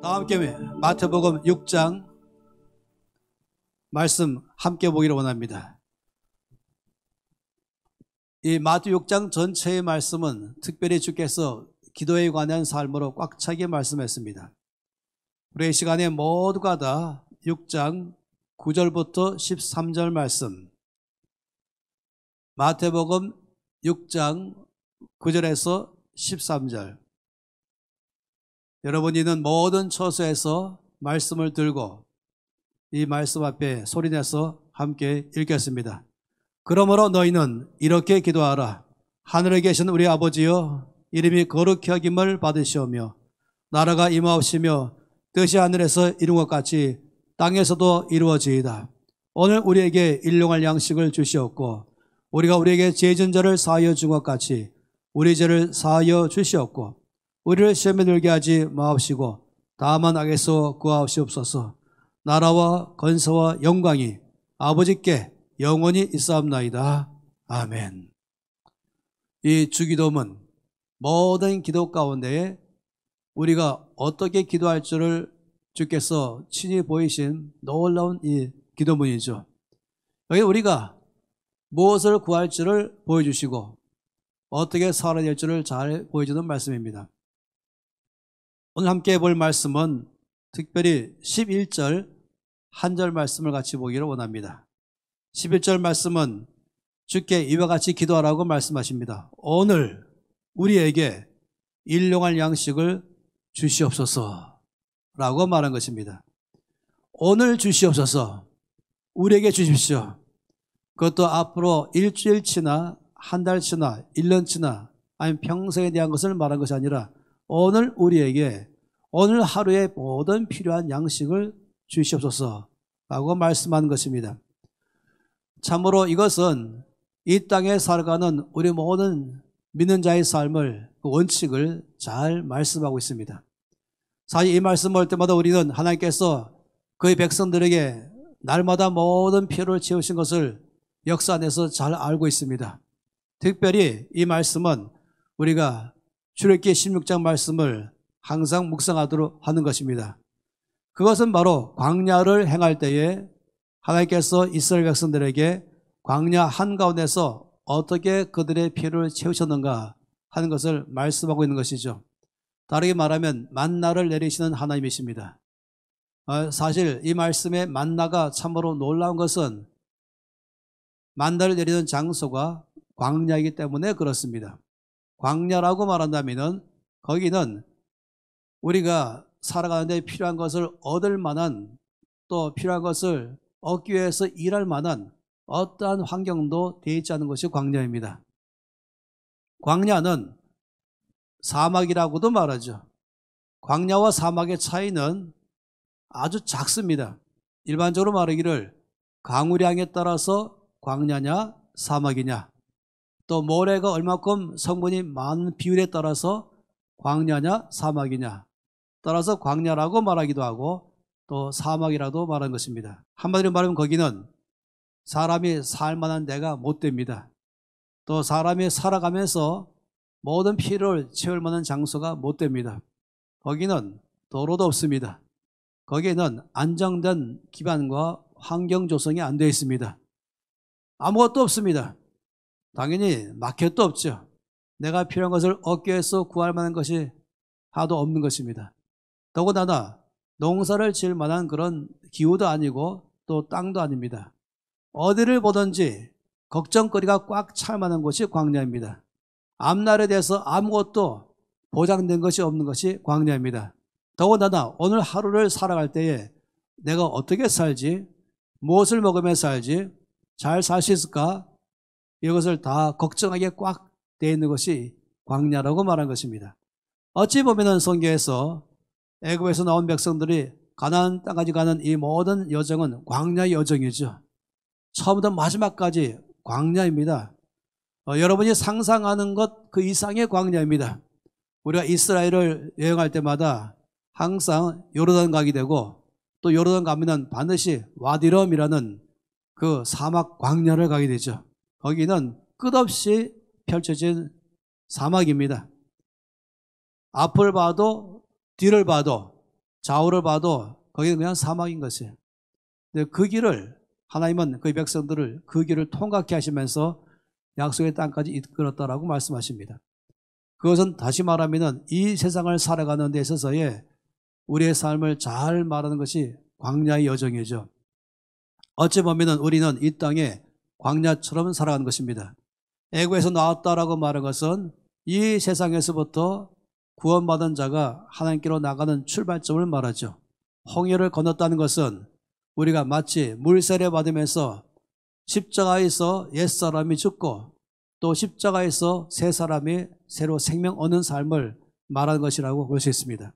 다 함께 마태복음 6장 말씀 함께 보기를 원합니다. 이 마태 6장 전체의 말씀은 특별히 주께서 기도에 관한 삶으로 꽉 차게 말씀했습니다. 우리 시간에 모두가 다 6장 9절부터 13절 말씀, 마태복음 6장 9절에서 13절, 여러분이 있는 모든 처소에서 말씀을 들고 이 말씀 앞에 소리내서 함께 읽겠습니다. 그러므로 너희는 이렇게 기도하라. 하늘에 계신 우리 아버지여, 이름이 거룩히 여김을 받으시오며 나라가 임하옵시며 뜻이 하늘에서 이룬 것 같이 땅에서도 이루어지이다. 오늘 우리에게 일용할 양식을 주시옵고 우리가 우리에게 죄 진 자를 사하여 준 것 같이 우리 죄를 사하여 주시옵고 우리를 시험에 들게 하지 마옵시고 다만 악에서 구하옵시옵소서. 나라와 권세와 영광이 아버지께 영원히 있사옵나이다. 아멘. 이 주기도문, 모든 기도 가운데에 우리가 어떻게 기도할 줄을 주께서 친히 보이신 놀라운 이 기도문이죠. 여기 우리가 무엇을 구할 줄을 보여주시고 어떻게 살아야 될 줄을 잘 보여주는 말씀입니다. 오늘 함께 볼 말씀은 특별히 11절 한 절 말씀을 같이 보기를 원합니다. 11절 말씀은 주께 이와 같이 기도하라고 말씀하십니다. 오늘 우리에게 일용할 양식을 주시옵소서 라고 말한 것입니다. 오늘 주시옵소서, 우리에게 주십시오. 그것도 앞으로 일주일치나 한 달치나 1년치나 아니면 평생에 대한 것을 말한 것이 아니라 오늘 우리에게 오늘 하루에 모든 필요한 양식을 주시옵소서 라고 말씀한 것입니다. 참으로 이것은 이 땅에 살아가는 우리 모든 믿는 자의 삶을, 그 원칙을 잘 말씀하고 있습니다. 사실 이 말씀 볼 때마다 우리는 하나님께서 그의 백성들에게 날마다 모든 필요를 채우신 것을 역사 안에서 잘 알고 있습니다. 특별히 이 말씀은 우리가 출애굽기 16장 말씀을 항상 묵상하도록 하는 것입니다. 그것은 바로 광야를 행할 때에 하나님께서 이스라엘 백성들에게 광야 한가운데서 어떻게 그들의 필요를 채우셨는가 하는 것을 말씀하고 있는 것이죠. 다르게 말하면 만나를 내리시는 하나님이십니다. 사실 이 말씀의 만나가 참으로 놀라운 것은 만나를 내리는 장소가 광야이기 때문에 그렇습니다. 광야라고 말한다면 거기는 우리가 살아가는데 필요한 것을 얻을 만한, 또 필요한 것을 얻기 위해서 일할 만한 어떠한 환경도 되어 있지 않은 것이 광야입니다. 광야는 사막이라고도 말하죠. 광야와 사막의 차이는 아주 작습니다. 일반적으로 말하기를 강우량에 따라서 광야냐 사막이냐, 또 모래가 얼마큼 성분이 많은 비율에 따라서 광야냐 사막이냐, 따라서 광야라고 말하기도 하고 또 사막이라도 말하는 것입니다. 한마디로 말하면 거기는 사람이 살만한 데가 못 됩니다. 또 사람이 살아가면서 모든 필요를 채울 만한 장소가 못 됩니다. 거기는 도로도 없습니다. 거기에는 안정된 기반과 환경 조성이 안 되어 있습니다. 아무것도 없습니다. 당연히 마켓도 없죠. 내가 필요한 것을 얻기 위해서 구할 만한 것이 하나도 없는 것입니다. 더군다나 농사를 지을 만한 그런 기후도 아니고 또 땅도 아닙니다. 어디를 보든지 걱정거리가 꽉 찰 만한 곳이 광야입니다. 앞날에 대해서 아무것도 보장된 것이 없는 것이 광야입니다. 더군다나 오늘 하루를 살아갈 때에 내가 어떻게 살지, 무엇을 먹으며 살지, 잘 살 수 있을까, 이것을 다 걱정하게 꽉 되어 있는 것이 광야라고 말한 것입니다. 어찌 보면 성경에서 애굽에서 나온 백성들이 가나안 땅까지 가는 이 모든 여정은 광야의 여정이죠. 처음부터 마지막까지 광야입니다. 여러분이 상상하는 것 그 이상의 광야입니다. 우리가 이스라엘을 여행할 때마다 항상 요르단 가게 되고, 또 요르단 가면 반드시 와디럼이라는 그 사막 광야를 가게 되죠. 거기는 끝없이 펼쳐진 사막입니다. 앞을 봐도 뒤를 봐도 좌우를 봐도 거기는 그냥 사막인 것이에요. 근데 그 길을 하나님은 그 백성들을 그 길을 통과케 하시면서 약속의 땅까지 이끌었다라고 말씀하십니다. 그것은 다시 말하면 이 세상을 살아가는 데 있어서의 우리의 삶을 잘 말하는 것이 광야의 여정이죠. 어찌 보면 우리는 이 땅에 광야처럼 살아가는 것입니다. 애굽에서 나왔다라고 말한 것은 이 세상에서부터 구원받은 자가 하나님께로 나가는 출발점을 말하죠. 홍해를 건넜다는 것은 우리가 마치 물세례 받으면서 십자가에서 옛사람이 죽고 또 십자가에서 새 사람이 새로 생명 얻는 삶을 말하는 것이라고 볼 수 있습니다.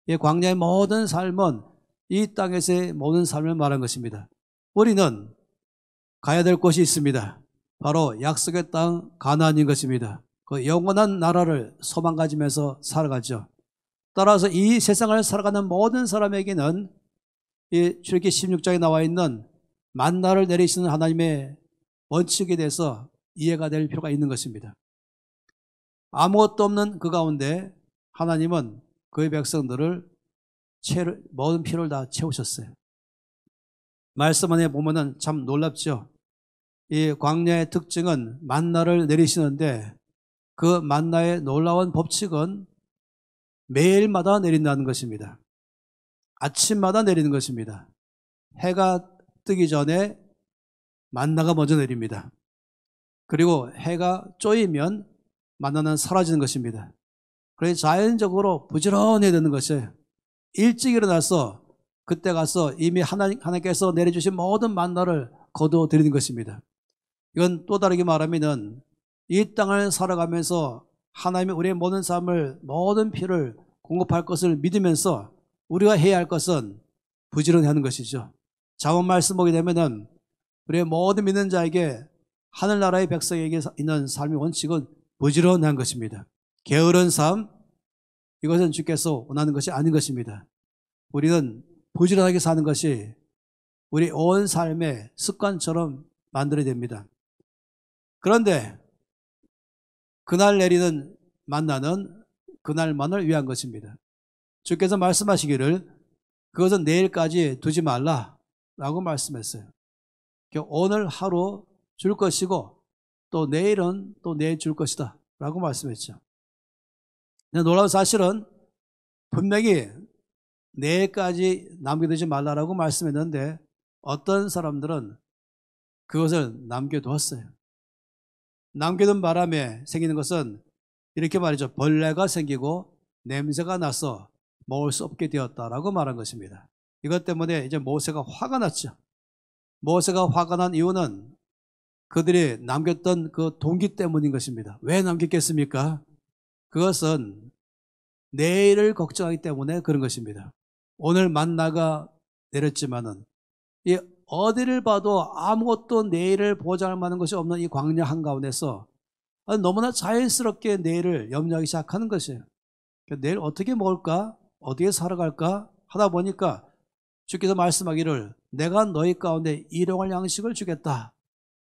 이 광야의 모든 삶은 이 땅에서의 모든 삶을 말하는 것입니다. 우리는 가야 될 곳이 있습니다. 바로 약속의 땅 가나안인 것입니다. 그 영원한 나라를 소망 가지면서 살아가죠. 따라서 이 세상을 살아가는 모든 사람에게는 이 출애굽기 16장에 나와 있는 만나를 내리시는 하나님의 원칙에 대해서 이해가 될 필요가 있는 것입니다. 아무것도 없는 그 가운데 하나님은 그의 백성들을 모든 필요를 다 채우셨어요. 말씀 안에 보면은 참 놀랍죠. 이 광야의 특징은 만나를 내리시는데 그 만나의 놀라운 법칙은 매일마다 내린다는 것입니다. 아침마다 내리는 것입니다. 해가 뜨기 전에 만나가 먼저 내립니다. 그리고 해가 쪼이면 만나는 사라지는 것입니다. 그래서 자연적으로 부지런해야 되는 것이에요. 일찍 일어나서 그때 가서 이미 하나님께서 내려주신 모든 만나를 거두어 드리는 것입니다. 이건 또 다르게 말하면 이 땅을 살아가면서 하나님이 우리의 모든 삶을 모든 필요를 공급할 것을 믿으면서 우리가 해야 할 것은 부지런히 하는 것이죠. 잠언 말씀 보게 되면은 우리의 모든 믿는 자에게 하늘나라의 백성에게 있는 삶의 원칙은 부지런한 것입니다. 게으른 삶, 이것은 주께서 원하는 것이 아닌 것입니다. 우리는 부지런하게 사는 것이 우리 온 삶의 습관처럼 만들어야 됩니다. 그런데 그날 내리는 만나는 그날만을 위한 것입니다. 주께서 말씀하시기를 그것은 내일까지 두지 말라라고 말씀했어요. 오늘 하루 줄 것이고 또 내일은 또 내일 줄 것이다 라고 말씀했죠. 놀라운 사실은 분명히 내일까지 남겨두지 말라라고 말씀했는데 어떤 사람들은 그것을 남겨두었어요. 남겨둔 바람에 생기는 것은 이렇게 말이죠. 벌레가 생기고 냄새가 나서 먹을 수 없게 되었다라고 말한 것입니다. 이것 때문에 이제 모세가 화가 났죠. 모세가 화가 난 이유는 그들이 남겼던 그 동기 때문인 것입니다. 왜 남겼겠습니까? 그것은 내일을 걱정하기 때문에 그런 것입니다. 오늘 만나가 내렸지만은 이 어디를 봐도 아무것도 내일을 보장할 만한 것이 없는 이 광야 한가운데서 너무나 자연스럽게 내일을 염려하기 시작하는 것이에요. 내일 어떻게 먹을까? 어디에 살아갈까? 하다 보니까 주께서 말씀하기를 내가 너희 가운데 일용할 양식을 주겠다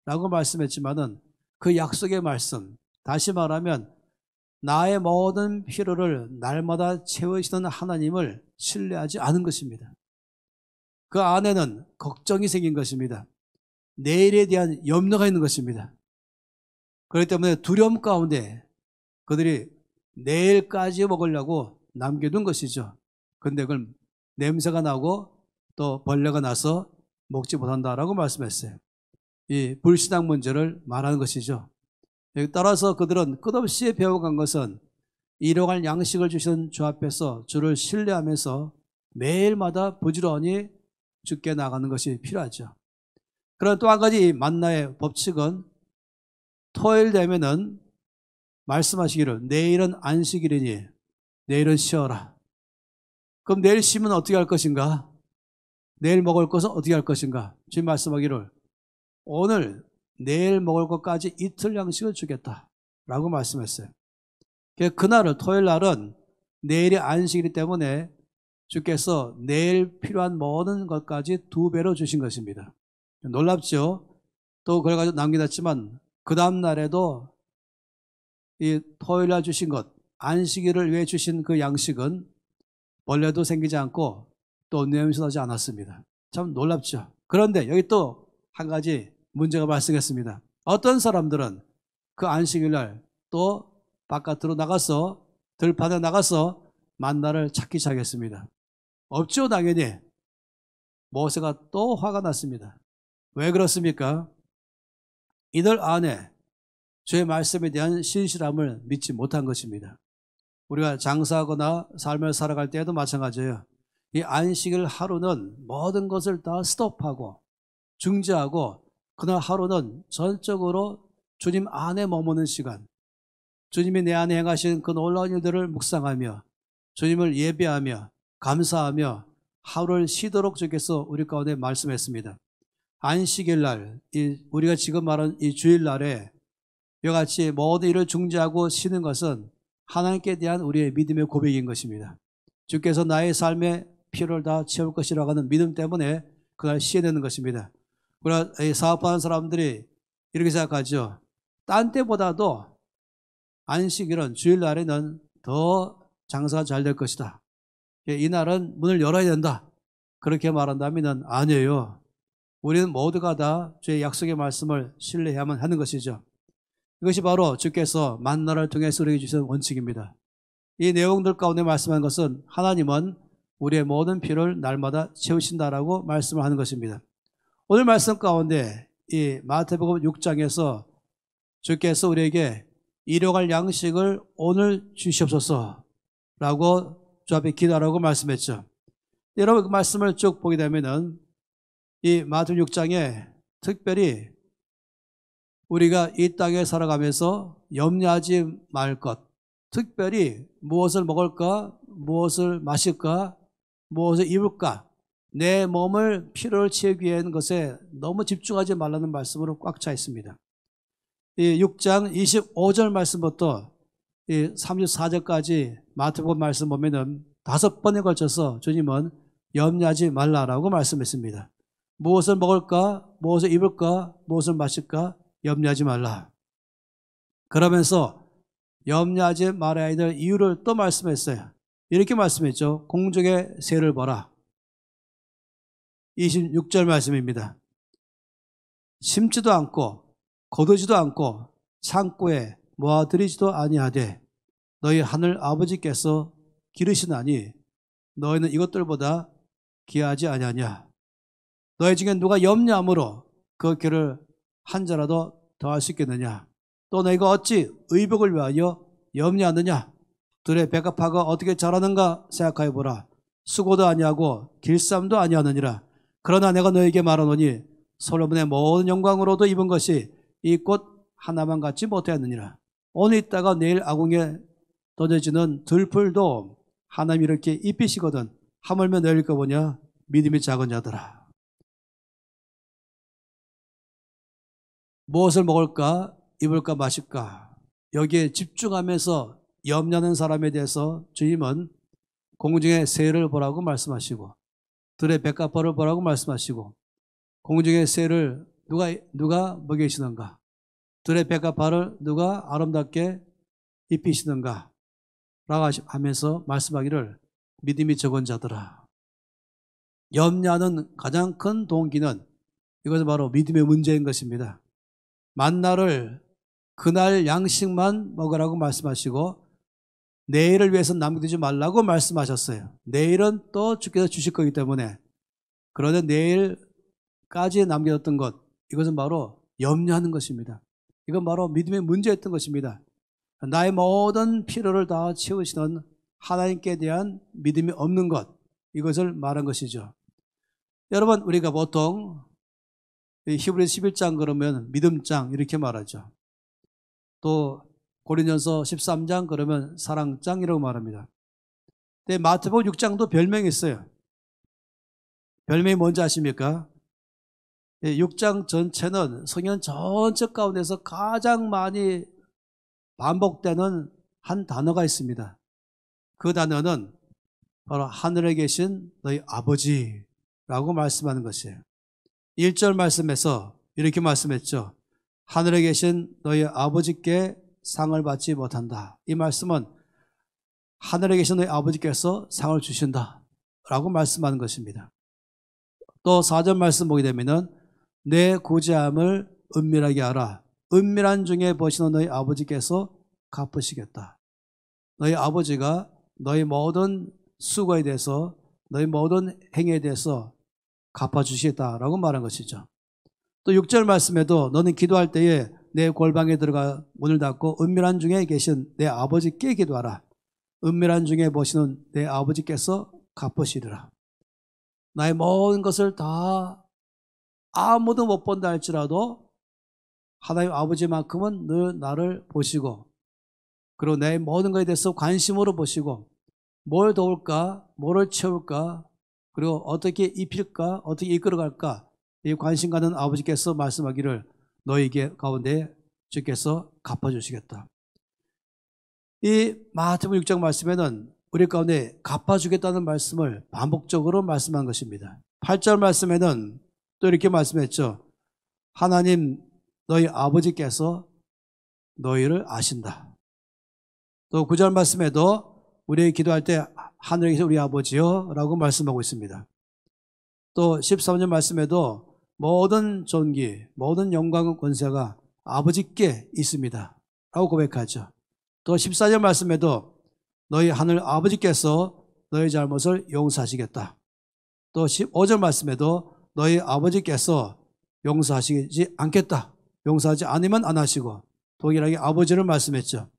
라고 말씀했지만은 그 약속의 말씀, 다시 말하면 나의 모든 필요를 날마다 채우시는 하나님을 신뢰하지 않은 것입니다. 그 안에는 걱정이 생긴 것입니다. 내일에 대한 염려가 있는 것입니다. 그렇기 때문에 두려움 가운데 그들이 내일까지 먹으려고 남겨둔 것이죠. 그런데 그걸 냄새가 나고 또 벌레가 나서 먹지 못한다라고 말씀했어요. 이 불신앙 문제를 말하는 것이죠. 따라서 그들은 끝없이 배워간 것은 일용할 양식을 주시는 주 앞에서 주를 신뢰하면서 매일마다 부지런히 주께 나가는 것이 필요하죠. 그런 또 한 가지 만나의 법칙은 토요일 되면은 말씀하시기를 내일은 안식일이니 내일은 쉬어라. 그럼 내일 쉬면 어떻게 할 것인가? 내일 먹을 것은 어떻게 할 것인가? 주님 말씀하기를 오늘 내일 먹을 것까지 이틀 양식을 주겠다 라고 말씀했어요. 그날을 토요일 날은 내일이 안식이기 때문에 주께서 내일 필요한 모든 것까지 2배로 주신 것입니다. 놀랍죠? 또 그걸 가지고 남겨놨지만 그 다음 날에도 이 토요일 날 주신 것, 안식일을 위해 주신 그 양식은 벌레도 생기지 않고 또 냄새 나지 않았습니다. 참 놀랍죠. 그런데 여기 또 한 가지 문제가 발생했습니다. 어떤 사람들은 그 안식일 날 또 바깥으로 나가서 들판에 나가서 만나를 찾기 시작했습니다. 없죠, 당연히. 모세가 또 화가 났습니다. 왜 그렇습니까? 이들 안에 주의 말씀에 대한 신실함을 믿지 못한 것입니다. 우리가 장사하거나 삶을 살아갈 때에도 마찬가지예요. 이 안식일 하루는 모든 것을 다 스톱하고 중지하고 그날 하루는 전적으로 주님 안에 머무는 시간, 주님이 내 안에 행하신 그 놀라운 일들을 묵상하며 주님을 예배하며 감사하며 하루를 쉬도록 주께서 우리 가운데 말씀했습니다. 안식일 날, 우리가 지금 말한 이 주일날에 이와 같이 모든 일을 중지하고 쉬는 것은 하나님께 대한 우리의 믿음의 고백인 것입니다. 주께서 나의 삶의 필요를 다 채울 것이라고 하는 믿음 때문에 그날 쉬어야 되는 것입니다. 그러나 사업하는 사람들이 이렇게 생각하죠. 딴 때보다도 안식일은 주일날에는 더 장사가 잘 될 것이다. 이날은 문을 열어야 된다. 그렇게 말한다면 아니에요. 우리는 모두가 다 주의 약속의 말씀을 신뢰해야만 하는 것이죠. 이것이 바로 주께서 만나를 통해서 우리에게 주신 원칙입니다. 이 내용들 가운데 말씀한 것은 하나님은 우리의 모든 필요를 날마다 채우신다라고 말씀을 하는 것입니다. 오늘 말씀 가운데 이 마태복음 6장에서 주께서 우리에게 일용할 양식을 오늘 주시옵소서 라고 주 앞에 기도하라고 말씀했죠. 여러분 그 말씀을 쭉 보게 되면은 이 마태복음 6장에 특별히 우리가 이 땅에 살아가면서 염려하지 말 것, 특별히 무엇을 먹을까, 무엇을 마실까, 무엇을 입을까, 내 몸을 필요를 채우기 위한 것에 너무 집중하지 말라는 말씀으로 꽉 차 있습니다. 이 6장 25절 말씀부터 이 34절까지 마태복음 말씀 보면은 5번에 걸쳐서 주님은 염려하지 말라라고 말씀했습니다. 무엇을 먹을까, 무엇을 입을까, 무엇을 마실까, 염려하지 말라. 그러면서 염려하지 말아야 될 이유를 또 말씀했어요. 이렇게 말씀했죠. 공중의 새를 보라. 26절 말씀입니다. 심지도 않고 거두지도 않고 창고에 모아들이지도 아니하되 너희 하늘 아버지께서 기르시나니 너희는 이것들보다 귀하지 아니하냐. 너희 중에 누가 염려함으로 그 길을 한 자라도 더할 수 있겠느냐. 또 너희가 어찌 의복을 위하여 염려하느냐. 들의 백합화가 어떻게 자라는가 생각하여 보라. 수고도 아니하고 길쌈도 아니하느니라. 그러나 내가 너에게 말하노니 솔로몬의 모든 영광으로도 입은 것이 이 꽃 하나만 갖지 못하였느니라. 오늘 있다가 내일 아궁에 던져지는 들풀도 하나님이 이렇게 입히시거든 하물며 내일 거 보냐 믿음이 작은 자들아. 무엇을 먹을까 입을까 마실까 여기에 집중하면서 염려하는 사람에 대해서 주님은 공중의 새를 보라고 말씀하시고 들의 백합화를 보라고 말씀하시고 공중의 새를 누가 먹이시는가, 들의 백합화를 누가 아름답게 입히시는가 라고 하면서 말씀하기를 믿음이 적은 자들아. 염려하는 가장 큰 동기는 이것은 바로 믿음의 문제인 것입니다. 만나를 그날 양식만 먹으라고 말씀하시고 내일을 위해서 남겨두지 말라고 말씀하셨어요. 내일은 또 주께서 주실 거기 때문에. 그런데 내일까지 남겨뒀던 것, 이것은 바로 염려하는 것입니다. 이건 바로 믿음의 문제였던 것입니다. 나의 모든 필요를 다 채우시는 하나님께 대한 믿음이 없는 것, 이것을 말한 것이죠. 여러분, 우리가 보통 히브리서 11장 그러면 믿음장 이렇게 말하죠. 또 고린도전서 13장 그러면 사랑장이라고 말합니다. 근데 마태복음 6장도 별명이 있어요. 별명이 뭔지 아십니까? 6장 전체는 성경 전체 가운데서 가장 많이 반복되는 한 단어가 있습니다. 그 단어는 바로 하늘에 계신 너희 아버지라고 말씀하는 것이에요. 1절 말씀에서 이렇게 말씀했죠. 하늘에 계신 너희 아버지께 상을 받지 못한다. 이 말씀은 하늘에 계신 너희 아버지께서 상을 주신다 라고 말씀하는 것입니다. 또 4절 말씀 보게 되면은 내 구제함을 은밀하게 알아. 은밀한 중에 보시는 너희 아버지께서 갚으시겠다. 너희 아버지가 너희 모든 수고에 대해서 너희 모든 행위에 대해서 갚아주시겠다라고 말한 것이죠. 또 6절 말씀에도 너는 기도할 때에 내 골방에 들어가 문을 닫고 은밀한 중에 계신 내 아버지께 기도하라. 은밀한 중에 보시는 내 아버지께서 갚으시리라. 나의 모든 것을 다 아무도 못 본다 할지라도 하나님 아버지만큼은 늘 나를 보시고 그리고 내 모든 것에 대해서 관심으로 보시고 뭘 도울까, 뭐를 채울까, 그리고 어떻게 입힐까, 어떻게 이끌어갈까 이 관심 가는 아버지께서 말씀하기를 너희에게 가운데 주께서 갚아주시겠다. 이 마태복음 6장 말씀에는 우리 가운데 갚아주겠다는 말씀을 반복적으로 말씀한 것입니다. 8절 말씀에는 또 이렇게 말씀했죠. 하나님 너희 아버지께서 너희를 아신다. 또 9절 말씀에도 우리 기도할 때 하늘에 계신 우리 아버지요 라고 말씀하고 있습니다. 또 13절 말씀에도 모든 존귀, 모든 영광 권세가 아버지께 있습니다 라고 고백하죠. 또 14절 말씀에도 너희 하늘 아버지께서 너희 잘못을 용서하시겠다. 또 15절 말씀에도 너희 아버지께서 용서하시지 않겠다. 용서하지 않으면 안 하시고 동일하게 아버지를 말씀했죠.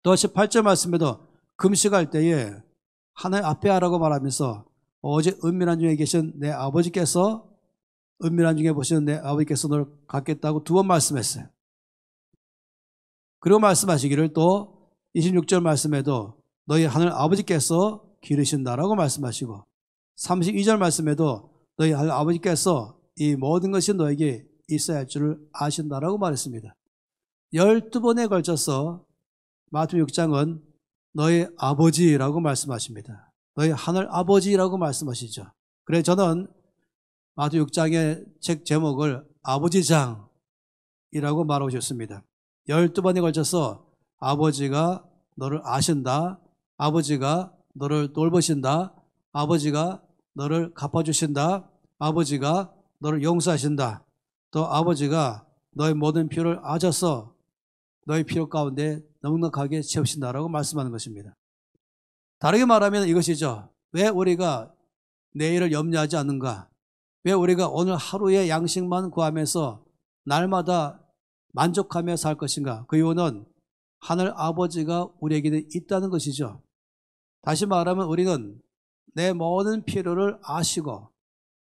또 18절 말씀에도 금식할 때에 하나님 앞에 하라고 말하면서 오직 은밀한 중에 계신 내 아버지께서 은밀한 중에 보시는 내 아버지께서 너를 갖겠다고 2번 말씀했어요. 그리고 말씀하시기를 또 26절 말씀에도 너희 하늘 아버지께서 기르신다라고 말씀하시고 32절 말씀에도 너희 하늘 아버지께서 이 모든 것이 너에게 있어야 할 줄을 아신다라고 말했습니다. 12번에 걸쳐서 마태복음 6장은 너희 아버지라고 말씀하십니다. 너희 하늘 아버지라고 말씀하시죠. 그래서 저는 마태복음 6장의 책 제목을 아버지장이라고 말하고 싶습니다. 12번에 걸쳐서 아버지가 너를 아신다. 아버지가 너를 돌보신다. 아버지가 너를 갚아주신다. 아버지가 너를 용서하신다. 또 아버지가 너의 모든 필요를 아셔서 너의 필요 가운데 넉넉하게 채우신다라고 말씀하는 것입니다. 다르게 말하면 이것이죠. 왜 우리가 내일을 염려하지 않는가? 왜 우리가 오늘 하루의 양식만 구하면서 날마다 만족하며 살 것인가? 그 이유는 하늘 아버지가 우리에게 있다는 것이죠. 다시 말하면 우리는 내 모든 필요를 아시고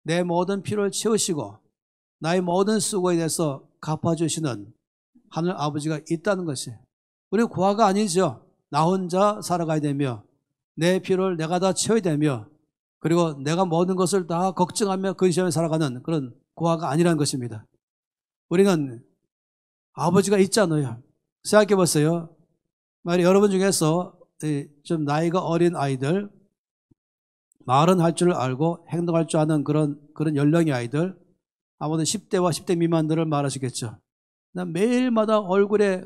내 모든 필요를 채우시고 나의 모든 수고에 대해서 갚아주시는 하늘 아버지가 있다는 것이에요. 우리는 고아가 아니죠. 나 혼자 살아가야 되며 내 필요를 내가 다 채워야 되며 그리고 내가 모든 것을 다 걱정하며 근심하며 살아가는 그런 고아가 아니라는 것입니다. 우리는 아버지가 있잖아요. 생각해 보세요. 만약 여러분 중에서 좀 나이가 어린 아이들, 말은 할 줄 알고 행동할 줄 아는 그런 연령의 아이들, 아무튼 10대와 10대 미만들을 말하시겠죠. 난 매일마다 얼굴에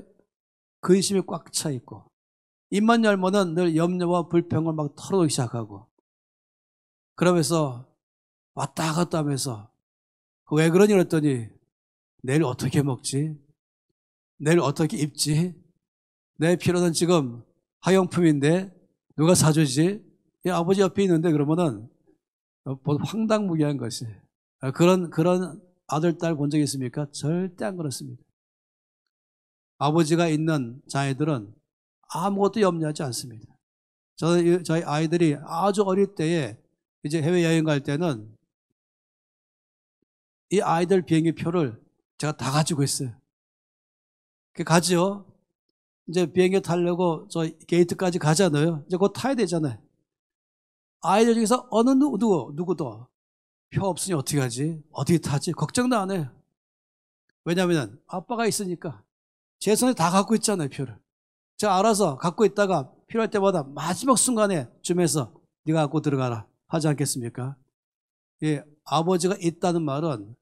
근심이 꽉 차 있고 입만 열면은 늘 염려와 불평을 막 털어놓기 시작하고 그러면서 왔다 갔다 하면서 왜 그러니 그랬더니 내일 어떻게 먹지? 내일 어떻게 입지? 내 필요는 지금 학용품인데 누가 사주지? 이 아버지 옆에 있는데 그러면은 황당무계한 것이 그런 아들, 딸 본 적 있습니까? 절대 안 그렇습니다. 아버지가 있는 자녀들은 아무것도 염려하지 않습니다. 저희 아이들이 아주 어릴 때에 이제 해외여행 갈 때는 이 아이들 비행기 표를 제가 다 가지고 있어요. 가죠. 이제 비행기 타려고 저 게이트까지 가잖아요. 이제 곧 타야 되잖아요. 아이들 중에서 어느 누구도 표 없으니 어떻게 하지? 어떻게 타지? 걱정도 안 해요. 왜냐하면 아빠가 있으니까 제 손에 다 갖고 있잖아요, 표를. 제가 알아서 갖고 있다가 필요할 때마다 마지막 순간에 줌해서 네가 갖고 들어가라 하지 않겠습니까? 예, 아버지가 있다는 말은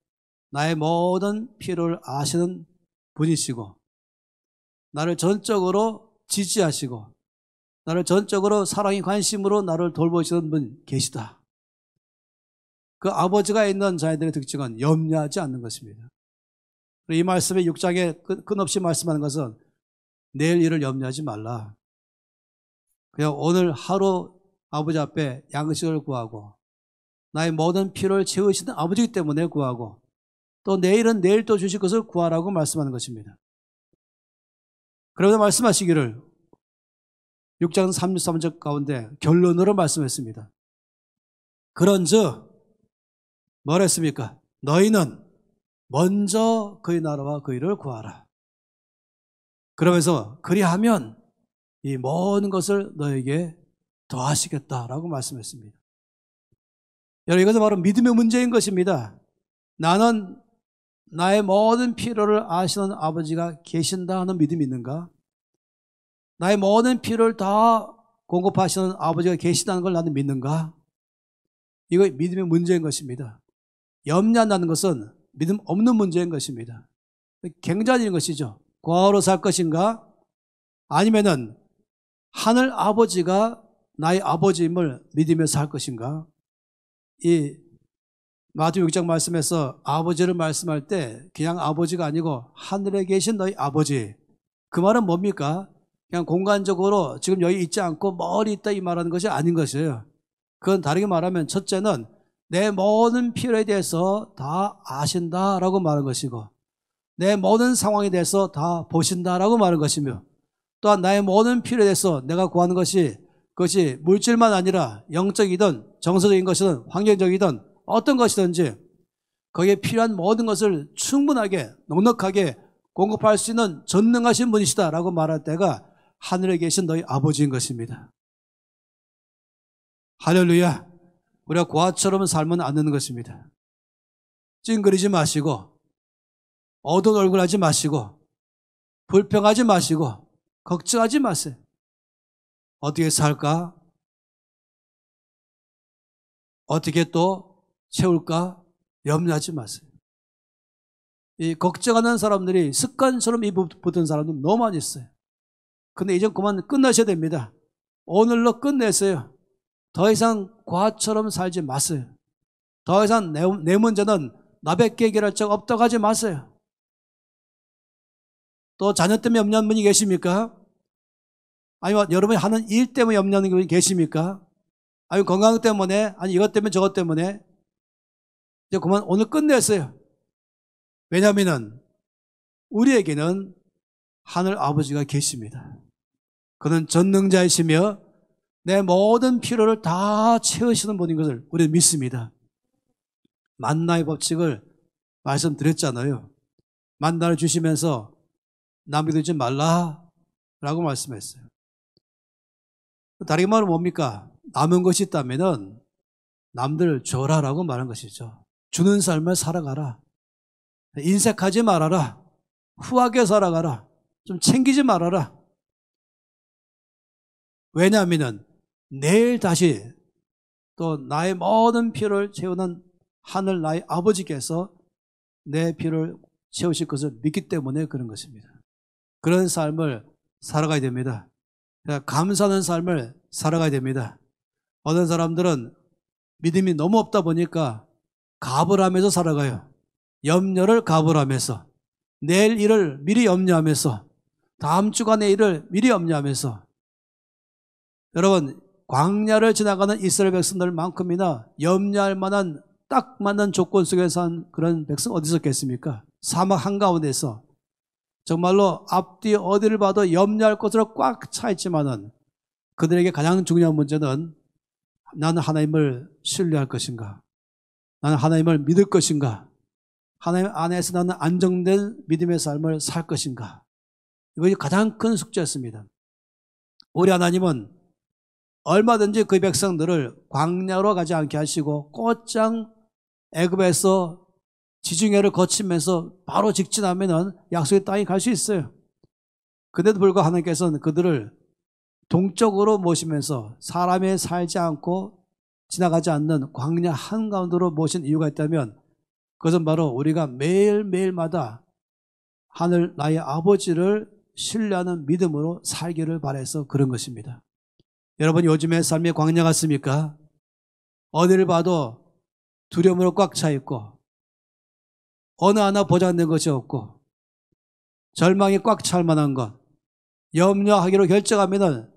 나의 모든 필요를 아시는 분이시고 나를 전적으로 지지하시고 나를 전적으로 사랑이 관심으로 나를 돌보시는 분 계시다. 그 아버지가 있는 자녀들의 특징은 염려하지 않는 것입니다. 이 말씀에 6장에 끝없이 말씀하는 것은 내일 일을 염려하지 말라. 그냥 오늘 하루 아버지 앞에 양식을 구하고 나의 모든 필요를 채우시는 아버지이기 때문에 구하고 또 내일은 내일 또 주실 것을 구하라고 말씀하는 것입니다. 그러면서 말씀하시기를 6장 33절 가운데 결론으로 말씀했습니다. 그런즉 뭘 했습니까? 너희는 먼저 그의 나라와 그의 일을 구하라. 그러면서 그리하면 이 모든 것을 너에게 더하시겠다라고 말씀했습니다. 여러분, 이것은 바로 믿음의 문제인 것입니다. 나는 나의 모든 필요를 아시는 아버지가 계신다 하는 믿음이 있는가? 나의 모든 필요를 다 공급하시는 아버지가 계시다는 걸 나는 믿는가? 이거 믿음의 문제인 것입니다. 염려한다는 것은 믿음 없는 문제인 것입니다. 굉장히 것이죠. 과거로 살 것인가? 아니면은 하늘 아버지가 나의 아버지임을 믿으며 살 것인가? 이 마태복음 6장 말씀에서 아버지를 말씀할 때 그냥 아버지가 아니고 하늘에 계신 너희 아버지, 그 말은 뭡니까? 그냥 공간적으로 지금 여기 있지 않고 멀리 있다 이 말하는 것이 아닌 것이에요. 그건 다르게 말하면 첫째는 내 모든 필요에 대해서 다 아신다라고 말하는 것이고 내 모든 상황에 대해서 다 보신다라고 말하는 것이며 또한 나의 모든 필요에 대해서 내가 구하는 것이 그것이 물질만 아니라 영적이든 정서적인 것이든 환경적이든 어떤 것이든지 거기에 필요한 모든 것을 충분하게 넉넉하게 공급할 수 있는 전능하신 분이시다라고 말할 때가 하늘에 계신 너희 아버지인 것입니다. 할렐루야. 우리가 고아처럼 살면 안 되는 것입니다. 찡그리지 마시고 어두운 얼굴 하지 마시고 불평하지 마시고 걱정하지 마세요. 어떻게 살까? 어떻게 또 채울까? 염려하지 마세요. 이 걱정하는 사람들이 습관처럼 이 붙은 사람들 너무 많이 있어요. 근데 이제 그만 끝나셔야 됩니다. 오늘로 끝내세요. 더 이상 과처럼 살지 마세요. 더 이상 내 문제는 나밖에 해결할 적 없다고 하지 마세요. 또 자녀 때문에 염려하는 분이 계십니까? 아니면 여러분이 하는 일 때문에 염려하는 분이 계십니까? 아니면 건강 때문에, 아니 이것 때문에 저것 때문에. 이제 그만 오늘 끝내세요. 왜냐하면 우리에게는 하늘 아버지가 계십니다. 그는 전능자이시며 내 모든 필요를 다 채우시는 분인 것을 우리는 믿습니다. 만나의 법칙을 말씀드렸잖아요. 만나를 주시면서 남겨두지 말라라고 말씀했어요. 다르게 말하면 뭡니까? 남은 것이 있다면 남들 줘라라고 말한 것이죠. 주는 삶을 살아가라. 인색하지 말아라. 후하게 살아가라. 좀 챙기지 말아라. 왜냐하면 내일 다시 또 나의 모든 필요를 채우는 하늘 나의 아버지께서 내 필요를 채우실 것을 믿기 때문에 그런 것입니다. 그런 삶을 살아가야 됩니다. 감사하는 삶을 살아가야 됩니다. 어떤 사람들은 믿음이 너무 없다 보니까 갑을 하면서 살아가요. 염려를 갑을 하면서 내일 일을 미리 염려하면서 다음 주간의 일을 미리 염려하면서 여러분 광야를 지나가는 이스라엘 백성들만큼이나 염려할 만한 딱 맞는 조건 속에서 한 그런 백성 어디 있었겠습니까? 사막 한가운데서 정말로 앞뒤 어디를 봐도 염려할 것으로 꽉 차 있지만은 그들에게 가장 중요한 문제는 나는 하나님을 신뢰할 것인가? 나는 하나님을 믿을 것인가? 하나님 안에서 나는 안정된 믿음의 삶을 살 것인가? 이것이 가장 큰 숙제였습니다. 우리 하나님은 얼마든지 그 백성들을 광야로 가지 않게 하시고 곧장 애굽에서 지중해를 거치면서 바로 직진하면 약속의 땅에 갈 수 있어요. 그런데도 불구하고 하나님께서는 그들을 동쪽으로 모시면서 사람이 살지 않고 지나가지 않는 광야 한가운데로 모신 이유가 있다면 그것은 바로 우리가 매일매일마다 하늘 나의 아버지를 신뢰하는 믿음으로 살기를 바라서 그런 것입니다. 여러분 요즘에 삶의 광야 같습니까? 어디를 봐도 두려움으로 꽉 차 있고 어느 하나 보장된 것이 없고 절망이 꽉 찰 만한 것, 염려하기로 결정하면은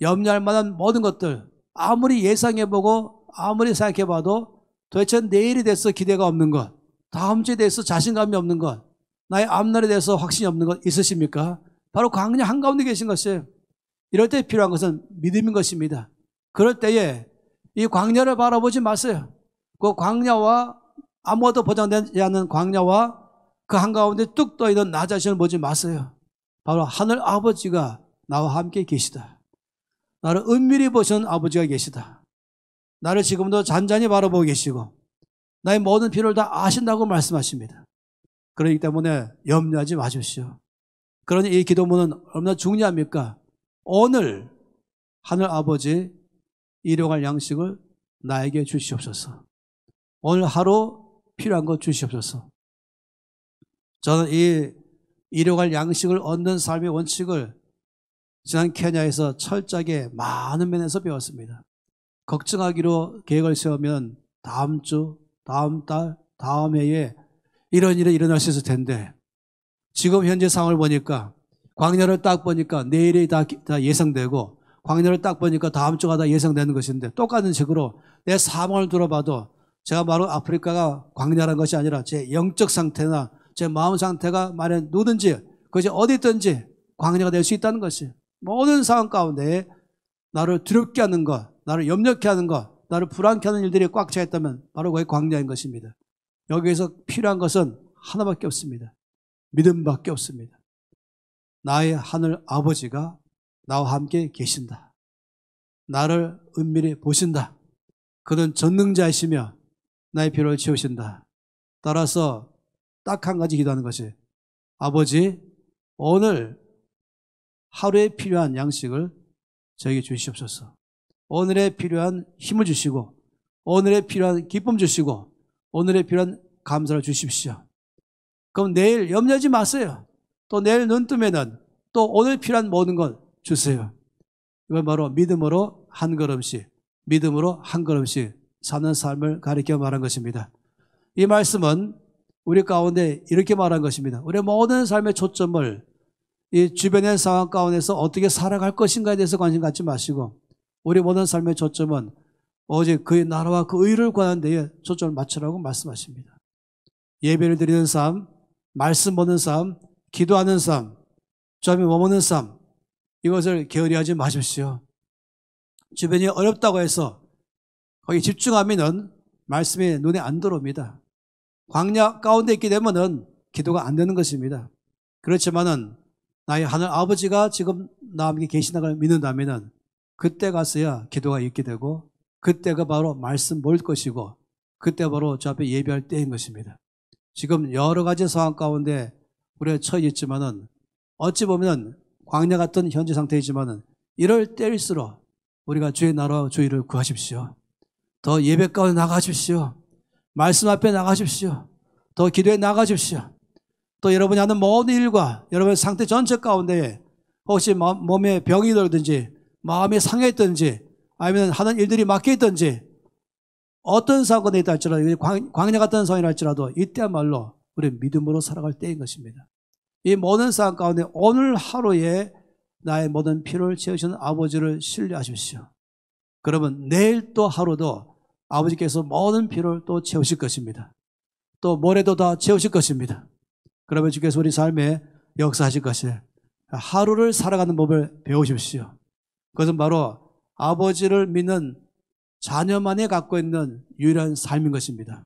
염려할 만한 모든 것들 아무리 예상해보고 아무리 생각해봐도 도대체 내일에 대해서 기대가 없는 것, 다음 주에 대해서 자신감이 없는 것, 나의 앞날에 대해서 확신이 없는 것 있으십니까? 바로 광야 한가운데 계신 것이에요. 이럴 때 필요한 것은 믿음인 것입니다. 그럴 때에 이 광야를 바라보지 마세요. 그 광야와 아무것도 보장되지 않는 광야와 그 한가운데 뚝 떠있는 나 자신을 보지 마세요. 바로 하늘 아버지가 나와 함께 계시다. 나를 은밀히 보시는 아버지가 계시다. 나를 지금도 잔잔히 바라보고 계시고 나의 모든 필요를 다 아신다고 말씀하십니다. 그렇기 때문에 염려하지 마십시오. 그러니 이 기도문은 얼마나 중요합니까? 오늘 하늘 아버지 일용할 양식을 나에게 주시옵소서. 오늘 하루 필요한 것 주시옵소서. 저는 이 일용할 양식을 얻는 삶의 원칙을 지난 케냐에서 철저하게 많은 면에서 배웠습니다. 걱정하기로 계획을 세우면 다음 주, 다음 달, 다음 해에 이런 일이 일어날 수 있을 텐데 지금 현재 상황을 보니까 광야를 딱 보니까 내일이 다 예상되고 광야를 딱 보니까 다음 주가 다 예상되는 것인데 똑같은 식으로 내 상황을 들어봐도 제가 바로 아프리카가 광야라는 것이 아니라 제 영적 상태나 제 마음 상태가 만약 누든지 그것이 어디 있든지 광야가 될 수 있다는 것이 모든 상황 가운데 나를 두렵게 하는 것, 나를 염려케 하는 것, 나를 불안케 하는 일들이 꽉 차 있다면 바로 그게 광야인 것입니다. 여기에서 필요한 것은 하나밖에 없습니다. 믿음밖에 없습니다. 나의 하늘 아버지가 나와 함께 계신다. 나를 은밀히 보신다. 그는 전능자이시며 나의 필요를 채우신다. 따라서 딱 한 가지 기도하는 것이 아버지 오늘 하루에 필요한 양식을 저에게 주시옵소서. 오늘에 필요한 힘을 주시고 오늘에 필요한 기쁨 주시고 오늘에 필요한 감사를 주십시오. 그럼 내일 염려하지 마세요. 또 내일 눈 뜨면은 또 오늘 필요한 모든 것 주세요. 이건 바로 믿음으로 한 걸음씩, 믿음으로 한 걸음씩 사는 삶을 가리켜 말한 것입니다. 이 말씀은 우리 가운데 이렇게 말한 것입니다. 우리의 모든 삶의 초점을 이 주변의 상황 가운데서 어떻게 살아갈 것인가에 대해서 관심 갖지 마시고 우리 모든 삶의 초점은 오직 그의 나라와 그 의를 구하는 데에 초점을 맞추라고 말씀하십니다. 예배를 드리는 삶, 말씀 보는 삶, 기도하는 삶, 주 앞에 머무는 삶, 이것을 게으리하지 마십시오. 주변이 어렵다고 해서 거기 집중하면 말씀이 눈에 안 들어옵니다. 광야 가운데 있게 되면은 기도가 안 되는 것입니다. 그렇지만은 나의 하늘 아버지가 지금 나와 함께 계시다는 걸 믿는다면은 그때 가서야 기도가 있게 되고 그때가 바로 말씀 볼 것이고 그때 바로 주 앞에 예배할 때인 것입니다. 지금 여러 가지 상황 가운데 우리가 처해 있지만은 어찌 보면 광야 같은 현재 상태이지만은 이럴 때일수록 우리가 주의 나라와 주의를 구하십시오. 더 예배 가운데 나가십시오. 말씀 앞에 나가십시오. 더 기도에 나가십시오. 또 여러분이 하는 모든 일과 여러분의 상태 전체 가운데 혹시 몸에 병이 들든지 마음이 상했든지 아니면 하는 일들이 막혀 있든지 어떤 상황에 있다 할지라도 광야 같은 상황이라 할지라도 이때야말로 우리 믿음으로 살아갈 때인 것입니다. 이 모든 상황 가운데 오늘 하루에 나의 모든 필요를 채우시는 아버지를 신뢰하십시오. 그러면 내일 또 하루도 아버지께서 모든 필요를 또 채우실 것입니다. 또 모레도 다 채우실 것입니다. 그러면 주께서 우리 삶에 역사하실 것이에요. 하루를 살아가는 법을 배우십시오. 그것은 바로 아버지를 믿는 자녀만이 갖고 있는 유일한 삶인 것입니다.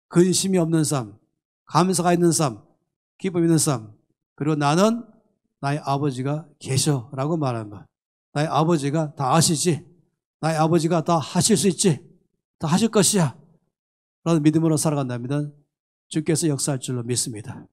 근심이 없는 삶, 감사가 있는 삶, 기쁨 있는 삶, 그리고 나는 나의 아버지가 계셔라고 말하는 것. 나의 아버지가 다 아시지, 나의 아버지가 다 하실 수 있지, 다 하실 것이야 라는 믿음으로 살아간다면 주께서 역사할 줄로 믿습니다.